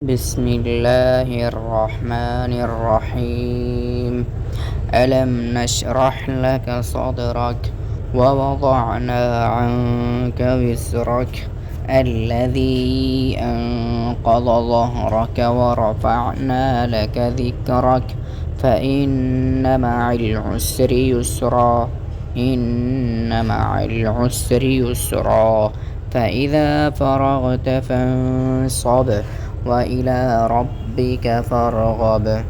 بسم الله الرحمن الرحيم. ألم نشرح لك صدرك ووضعنا عنك وزرك الذي أنقض ظهرك ورفعنا لك ذكرك فإن مع العسر يسرا إن مع العسر يسرا فإذا فرغت فانصب وإلى ربك فارغب.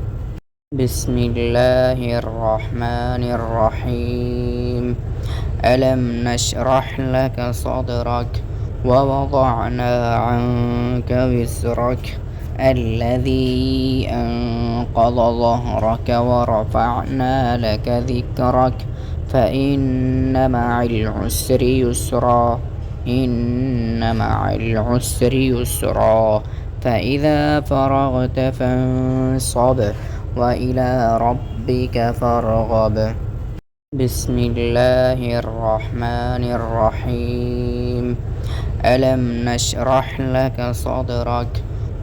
بسم الله الرحمن الرحيم. ألم نشرح لك صدرك ووضعنا عنك وزرك الذي أنقض ظهرك ورفعنا لك ذكرك فإن مع العسر يسرا إن مع العسر يسرا فإذا فرغت فانصب وإلى ربك فارغب. بسم الله الرحمن الرحيم. ألم نشرح لك صدرك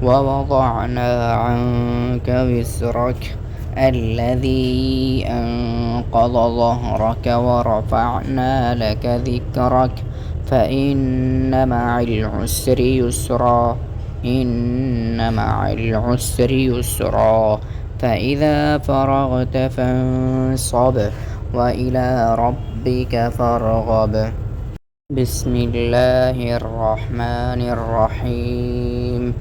ووضعنا عنك وزرك الذي أنقض ظهرك ورفعنا لك ذكرك فإن مع العسر يسرا إن مع العسر يسرا فإذا فرغت فانصب وإلى ربك فارغب. بسم الله الرحمن الرحيم.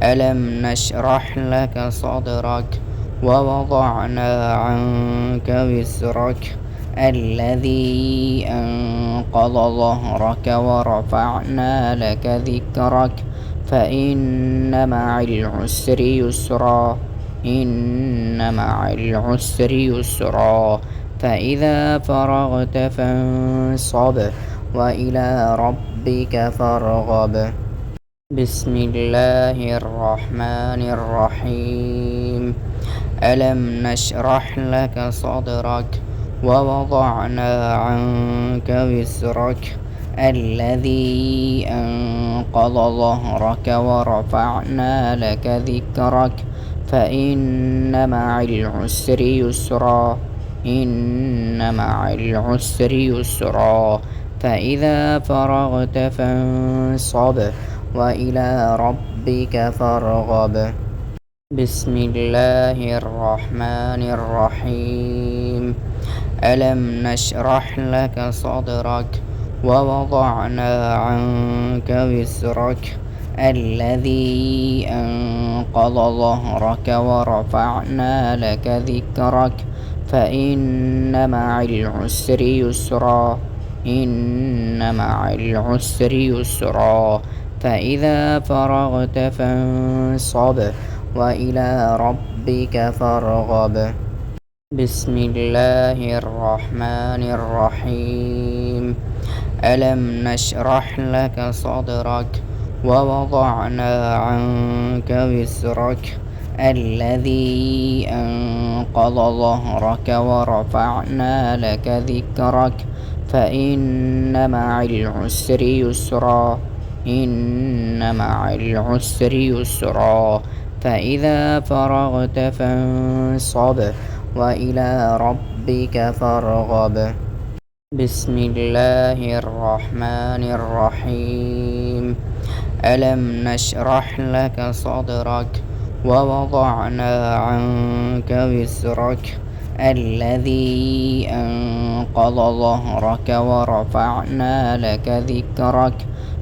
ألم نشرح لك صدرك ووضعنا عنك وزرك الذي أنقض ظهرك ورفعنا لك ذكرك فإن مع العسر يسرا إن مع العسر يسرا فإذا فرغت فانصب وإلى ربك فارغب. بسم الله الرحمن الرحيم. ألم نشرح لك صدرك ووضعنا عنك وزرك الذي أنقض ظهرك ورفعنا لك ذكرك فإن مع العسر يسرا إن مع العسر يسرا فإذا فرغت فانصب وإلى ربك فارغب. بسم الله الرحمن الرحيم. ألم نشرح لك صدرك ووضعنا عنك وزرك الذي أنقض ظهرك ورفعنا لك ذكرك فإن مع العسر يسرا إن مع العسر يسرا فإذا فرغت فانصب وإلى ربك فارغب. بسم الله الرحمن الرحيم. ألم نشرح لك صدرك ووضعنا عنك وزرك الذي أنقض ظهرك ورفعنا لك ذكرك فإن مع العسر يسرا إن مع العسر يسرا فإذا فرغت فانصب وإلى ربك فارغب. بسم الله الرحمن الرحيم. ألم نشرح لك صدرك ووضعنا عنك وزرك الذي أنقض ظهرك ورفعنا لك ذكرك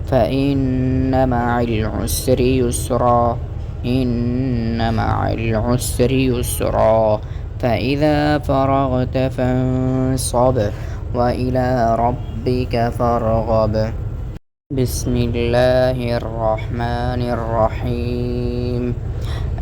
فإن مع العسر يسرا إن مع العسر يسرا فإذا فرغت فانصب وإلى ربك فارغب. بسم الله الرحمن الرحيم.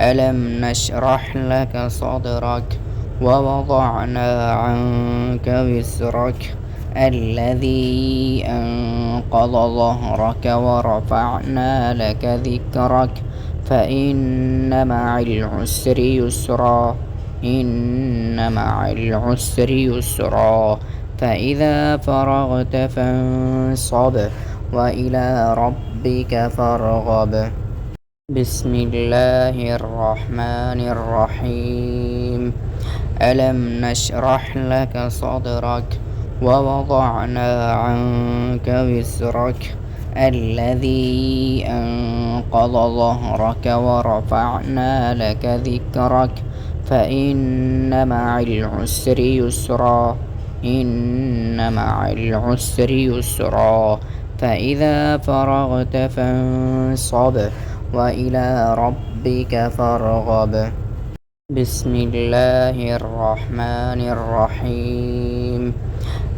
ألم نشرح لك صدرك ووضعنا عنك وزرك الذي أنقض ظهرك ورفعنا لك ذكرك فإن مع العسر يسرا إن مع العسر يسرا فإذا فرغت فانصب وإلى ربك فارغب. بسم الله الرحمن الرحيم ألم نشرح لك صدرك ووضعنا عنك وزرك الذي أنقض ظهرك ورفعنا لك ذكرك فإن مع العسر يسرا إن مع العسر يسرا فإذا فرغت فانصب وإلى ربك فارغب بسم الله الرحمن الرحيم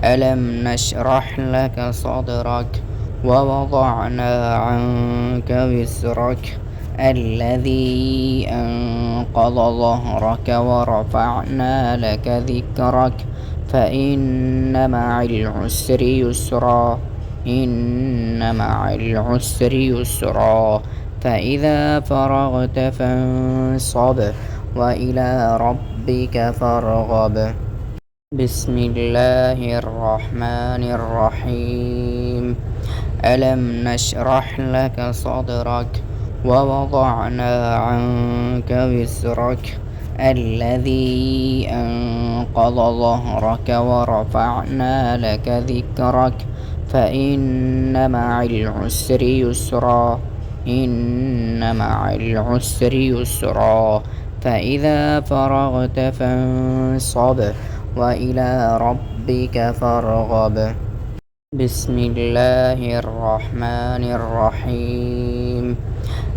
ألم نشرح لك صدرك ووضعنا عنك وزرك الذي أنقض ظهرك ورفعنا لك ذكرك فإن مع العسر يسرا إن مع العسر يسرا فإذا فرغت فانصب وإلى ربك فارغب بسم الله الرحمن الرحيم ألم نشرح لك صدرك ووضعنا عنك وزرك الذي أنقض ظهرك ورفعنا لك ذكرك فإن مع العسر يسرا إن مع العسر يسرا فإذا فرغت فانصب وإلى ربك فارغب بسم الله الرحمن الرحيم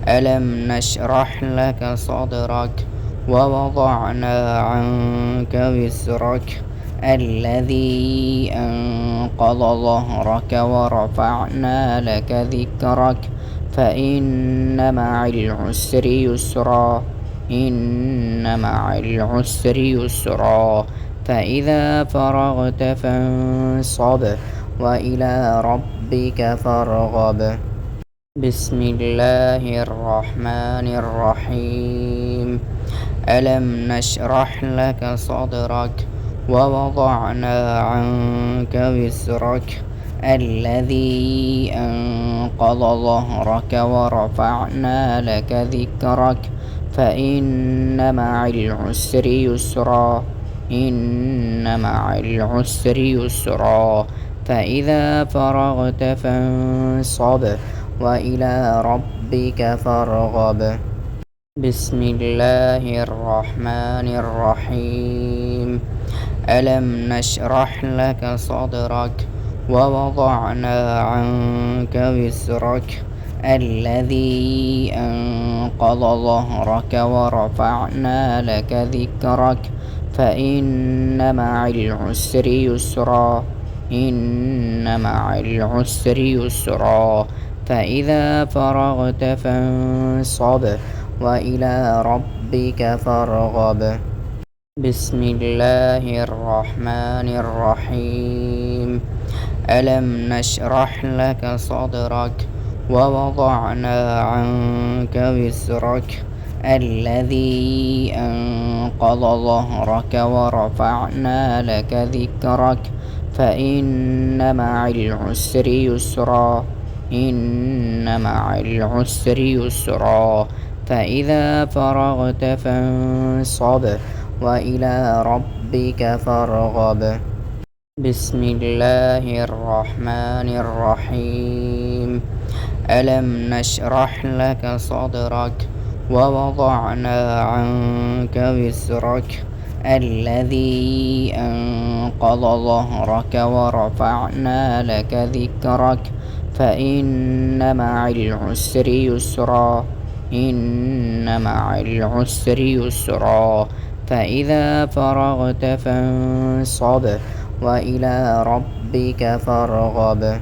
ألم نشرح لك صدرك ووضعنا عنك وزرك الذي أنقض ظهرك ورفعنا لك ذكرك فإن مع العسر يسرا إن مع العسر يسرا فإذا فرغت فانصب وإلى ربك فارغب بسم الله الرحمن الرحيم ألم نشرح لك صدرك ووضعنا عنك وزرك الذي أنقض ظهرك ورفعنا لك ذكرك فإن مع العسر يسرا إن مع العسر يسرا فإذا فرغت فانصب وإلى ربك فارغب بسم الله الرحمن الرحيم ألم نشرح لك صدرك ووضعنا عنك وزرك الذي أنقض ظهرك ورفعنا لك ذكرك فإن مع العسر يسرا إن مع العسر يسرا فإذا فرغت فانصب وإلى ربك فارغب بسم الله الرحمن الرحيم ألم نشرح لك صدرك ووضعنا عنك وزرك الذي أنقض ظهرك ورفعنا لك ذكرك فإن مع العسر يسرا إن مع العسر يسرا فإذا فرغت فانصب وإلى ربك فارغب بسم الله الرحمن الرحيم ألم نشرح لك صدرك ووضعنا عنك وزرك الذي أنقض ظهرك ورفعنا لك ذكرك فإن مع العسر يسرا إن مع العسر يسرا فإذا فرغت فانصب وإلى ربك فارغب بسم الله الرحمن الرحيم ألم نشرح لك صدرك ووضعنا عنك وزرك الذي أنقض ظهرك ورفعنا لك ذكرك فإن مع العسر يسرا إن مع العسر يسرا فإذا فرغت فانصب وإلى ربك فارغب بسم الله الرحمن الرحيم ألم نشرح لك صدرك ووضعنا عنك وزرك الذي أنقض ظهرك ورفعنا لك ذكرك فإن مع العسر يسرا إن مع العسر يسرا فإذا فرغت فانصب وإلى ربك فارغب